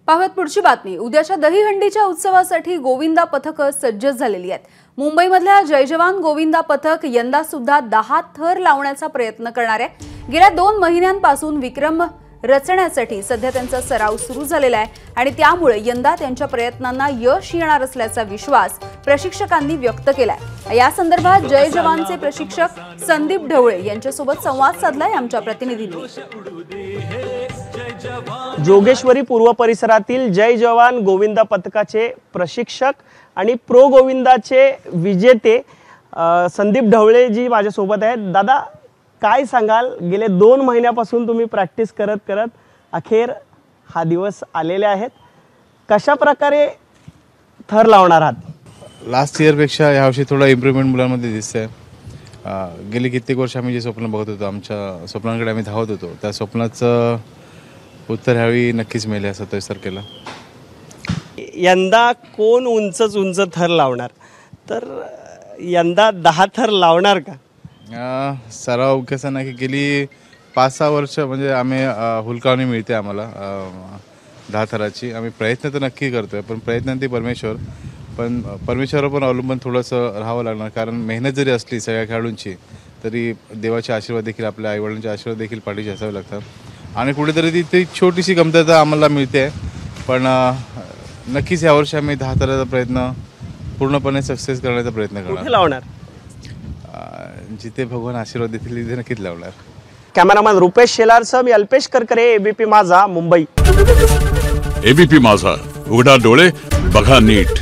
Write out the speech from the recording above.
पाहत पुढची बातमी। उद्याच्या दहीहंडीच्या उत्सवासाठी गोविंदा पथक सज्ज झालेली आहेत। मुंबईमधल्या जय जवान गोविंदा पथक यंदा सुद्धा 10 थर लावण्याचा प्रयत्न करणार आहे। गेल्या 2 महिन्यांपासून विक्रम रचण्यासाठी सध्या त्यांचा सराव सुरू झालेला आहे आणि त्यामुळे यंदा त्यांच्या प्रयत्नांना यश येणार असल्याचा विश्वास प्रशिक्षकांनी व्यक्त केलाय। या संदर्भात जय जवानचे प्रशिक्षक संदीप ढवळे यांच्यासोबत संवाद साधलाय आमच्या प्रतिनिधींनी। जोगेश्वरी पूर्व परिसरातील जय जवान गोविंदा पथकाचे प्रशिक्षक आणि प्रो गोविंदाचे विजेते संदीप ढवळे जी माझ्यासोबत आहेत। दादा, काय सांगाल, गेले 2 महिन्यापासून तुम्ही प्रॅक्टिस करत अखेर हा दिवस आलेले आहेत, कशा प्रकारे थर लावणार आहात? लास्ट इयर पेक्षा यावर्षी थोडा इम्प्रूव्हमेंट मुलांमध्ये दिसतंय। गेली कित्येक वर्ष आम्ही जे स्वप्न बघत होतो, आमच्या स्वप्नांकडे आम्ही धावत होतो, त्या स्वप्नाचं उत्तर ह्यावेळी नक्कीच मिळेल असं तैसर केलं। यंदा कोण उंच थर लावणार, तर यंदा 10 थर लावणार का? सराव कसं नाही की गेली 5-6 वर्ष म्हणजे आम्ही हुलकावणी मिळते आम्हाला 10 थराची। आम्ही प्रयत्न तर नक्की करतोय, पण प्रयत्नांती परमेश्वर, पण परमेश्वरावर पण अवलंबून थोडंसं राहावं लागणार। कारण मेहनत जरी असली सगळ्या खेळाडूंची, तरी देवाचे आशीर्वाद देखील, आपल्या आईवडिलांचे आशीर्वाद देखील पाठीशी असावे लागतात आणि कुठेतरी ती छोटीशी कमतरता आम्हाला मिळते। पण नक्कीच यावर्षी आम्ही 10 थराचा प्रयत्न पूर्णपणे सक्सेस करण्याचा प्रयत्न करणार। लावणार जिथे भगवान आशीर्वाद देतील तिथे नक्कीच लावणार। कॅमेरामॅन रुपेश शेलारसह मी अल्पेश करकरे, एबीपी माझा, मुंबई। एबीपी माझा, उघडा डोळे बघा नीट।